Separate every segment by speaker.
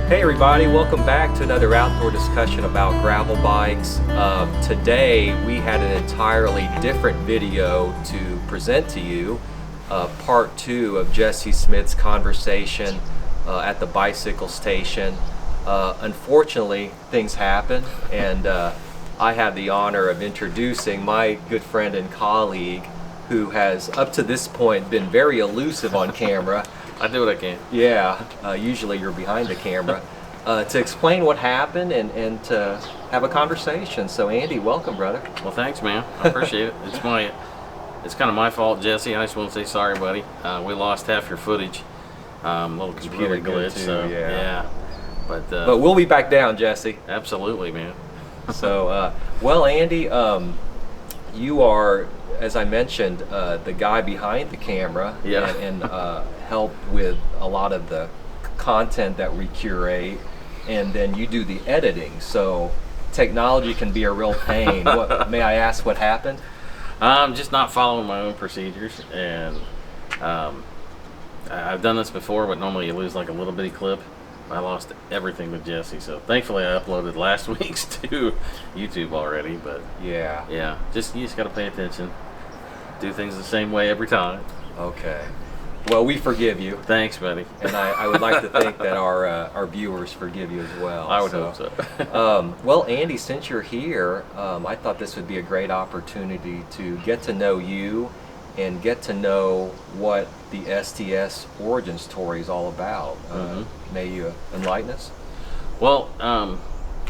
Speaker 1: Hey everybody, welcome back to another outdoor discussion about gravel bikes. Today we had an entirely different video to present to you, part 2 of Jesse Smith's conversation at the bicycle station. Unfortunately, things happen, and I have the honor of introducing my good friend and colleague who has up to this point been very elusive on camera.
Speaker 2: I do what I can.
Speaker 1: Yeah, usually you're behind the camera. To explain what happened and to have a conversation. So Andy, welcome, brother.
Speaker 2: Well, thanks, man. I appreciate it. It's kind of my fault, Jesse. I just want to say sorry, buddy. We lost half your footage. Little computer glitch.
Speaker 1: Too,
Speaker 2: so yeah. But
Speaker 1: we'll be back down, Jesse.
Speaker 2: Absolutely, man.
Speaker 1: So, well, Andy, you are, as I mentioned, the guy behind the camera.
Speaker 2: Yeah.
Speaker 1: And help with a lot of the content that we curate, and then you do the editing. So technology can be a real pain. May I ask what happened?
Speaker 2: Just not following my own procedures, and I've done this before, but normally you lose like a little bitty clip. I lost everything with Jesse, so thankfully I uploaded last week's to YouTube already. But yeah, you just got to pay attention. Do things the same way every time.
Speaker 1: Okay. Well, we forgive you.
Speaker 2: Thanks, buddy.
Speaker 1: And I would like to think that our viewers forgive you as well.
Speaker 2: I would hope so.
Speaker 1: Well, Andy, since you're here, I thought this would be a great opportunity to get to know you and get to know what the STS origin story is all about. May you enlighten us?
Speaker 2: Well,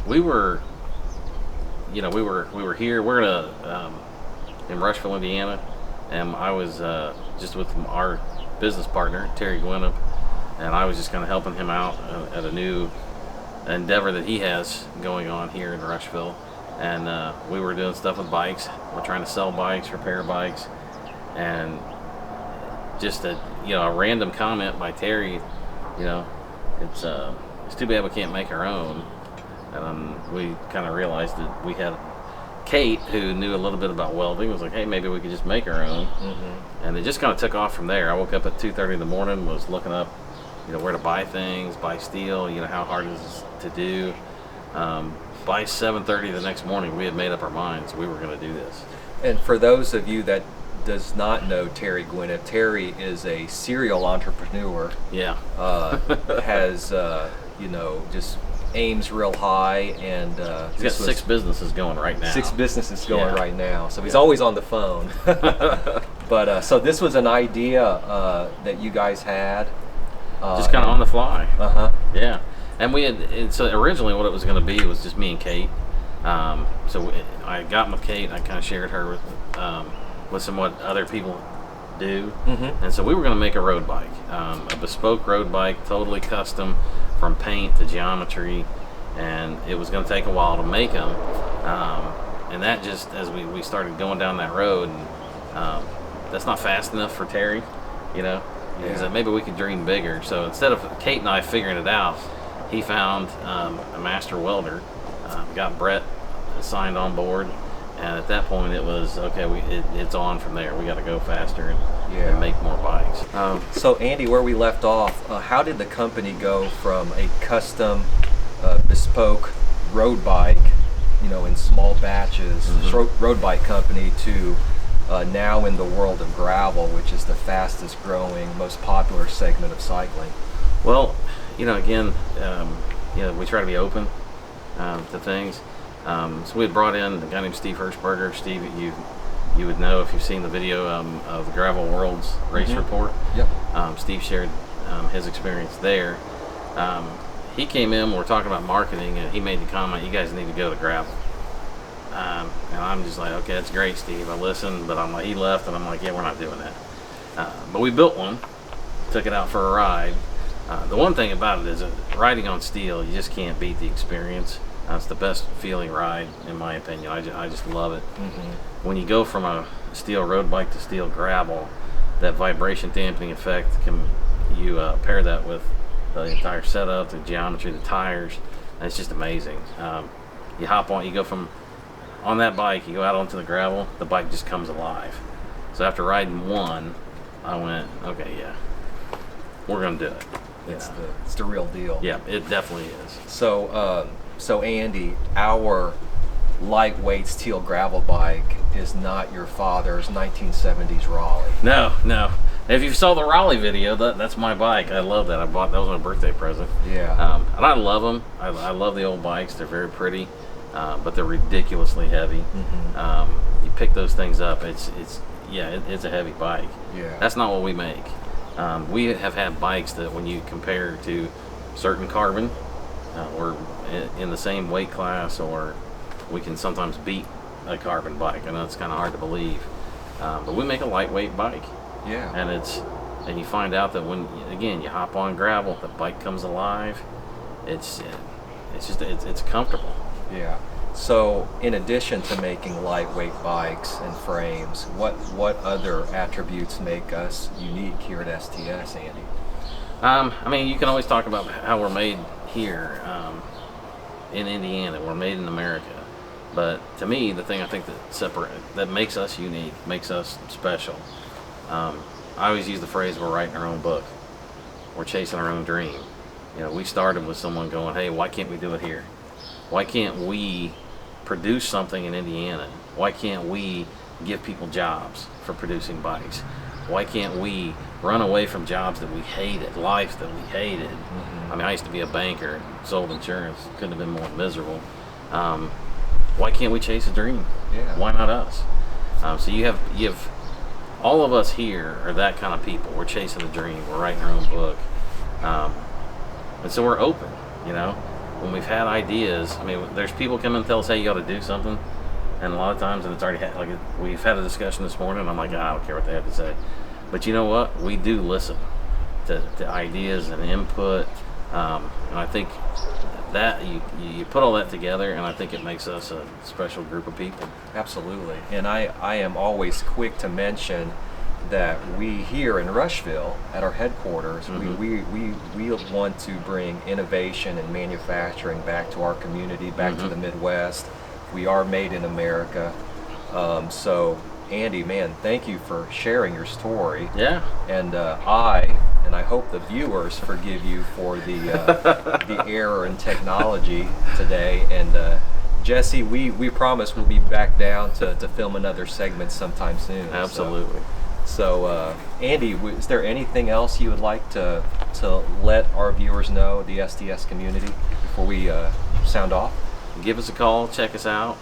Speaker 2: we were here. We're in Rushville, Indiana, and I was just with our business partner, Terry Gwyneth, and I was just kind of helping him out at a new endeavor that he has going on here in Rushville. And we were doing stuff with bikes. We're trying to sell bikes, repair bikes, and just a random comment by Terry. It's too bad we can't make our own. And we kind of realized that we had Kate, who knew a little bit about welding, was like, hey, maybe we could just make our own. And it just kind of took off from there. I woke up at 2:30 in the morning, was looking up, where to buy things, buy steel, how hard it is to do. By 7:30 the next morning, we had made up our minds we were going to do this.
Speaker 1: And for those of you that does not know Terry Gwyneth, Terry is a serial entrepreneur.
Speaker 2: Yeah.
Speaker 1: Has, just aims real high, and
Speaker 2: he's got 6 businesses going right now.
Speaker 1: 6 businesses going right now, so he's always on the phone. But so this was an idea that you guys had,
Speaker 2: just kind of on the fly.
Speaker 1: Yeah.
Speaker 2: And so originally what it was going to be was just me and Kate. I got with Kate, and I kind of shared her with some what other people do. And so we were going to make a road bike, a bespoke road bike, totally custom, from paint to geometry, and it was going to take a while to make them. And that just, as we started going down that road, that's not fast enough for Terry, He said maybe we could dream bigger. So instead of Kate and I figuring it out, he found a master welder, got Brett signed on board, and at that point it was okay. It's on from there. We got to go faster and make more bikes.
Speaker 1: So Andy, where we left off, how did the company go from a custom, bespoke road bike, in small batches, road bike company, to now in the world of gravel, which is the fastest growing, most popular segment of cycling?
Speaker 2: Well, again, we try to be open to things. So we had brought in a guy named Steve Hirschberger. Steve, you would know if you've seen the video of the Gravel World's race report.
Speaker 1: Yep.
Speaker 2: Steve shared his experience there. He came in, we're talking about marketing, and he made the comment, you guys need to go to gravel. And I'm just like, okay, that's great, Steve. I listened, but I'm like, he left, and I'm like, yeah, we're not doing that. But we built one, took it out for a ride. The one thing about it is that riding on steel, you just can't beat the experience. It's the best feeling ride, in my opinion. I just love it. When you go from a steel road bike to steel gravel, that vibration dampening effect, you pair that with the entire setup, the geometry, the tires, and it's just amazing. You hop on, you go from on that bike, you go out onto the gravel, the bike just comes alive. So after riding one, I went, okay, yeah, we're gonna do it.
Speaker 1: It's the real deal.
Speaker 2: Yeah, it definitely is.
Speaker 1: So Andy, our lightweight steel gravel bike is not your father's 1970s Raleigh.
Speaker 2: No. If you saw the Raleigh video, that's my bike. I love that. That was my birthday present.
Speaker 1: Yeah.
Speaker 2: And I love them. I love the old bikes. They're very pretty, but they're ridiculously heavy. You pick those things up. It's a heavy bike.
Speaker 1: Yeah.
Speaker 2: That's not what we make. We have had bikes that when you compare to certain carbon, we're in the same weight class, or we can sometimes beat a carbon bike. I know it's kind of hard to believe, but we make a lightweight bike.
Speaker 1: Yeah.
Speaker 2: And you find out that when you hop on gravel, the bike comes alive. It's comfortable.
Speaker 1: Yeah. So in addition to making lightweight bikes and frames, what other attributes make us unique here at STS, Andy?
Speaker 2: I mean, you can always talk about how we're made here in Indiana. We're made in America. But to me, the thing I think that makes us unique, makes us special. I always use the phrase, we're writing our own book. We're chasing our own dream. We started with someone going, hey, why can't we do it here? Why can't we produce something in Indiana? Why can't we give people jobs for producing bikes? Why can't we run away from jobs that we hated, life that we hated? I mean, I used to be a banker, sold insurance, couldn't have been more miserable. Why can't we chase a dream?
Speaker 1: Yeah.
Speaker 2: Why not us? So you have all of us here are that kind of people. We're chasing a dream. We're writing our own book, and so we're open. When we've had ideas, I mean, there's people come and tell us, hey, you got to do something, and a lot of times, and it's already we've had a discussion this morning, and I'm like, I don't care what they have to say, but you know what? We do listen to ideas and input, and I think that you put all that together, and I think it makes us a special group of people.
Speaker 1: Absolutely. And I am always quick to mention that we here in Rushville at our headquarters, we want to bring innovation and manufacturing back to our community, back to the Midwest. We are made in America. So Andy, man, thank you for sharing your story.
Speaker 2: Yeah.
Speaker 1: And I hope the viewers forgive you for the error in technology today. And Jesse, we promise we'll be back down to film another segment sometime soon.
Speaker 2: Absolutely.
Speaker 1: So Andy, is there anything else you would like to let our viewers know, the STS community, before we sound off?
Speaker 2: Give us a call, check us out.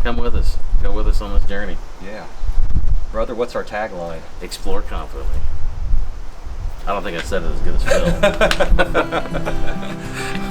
Speaker 2: Come with us. Go with us on this journey.
Speaker 1: Yeah. Brother, what's our tagline?
Speaker 2: Explore confidently. I don't think I said it as good as Phil.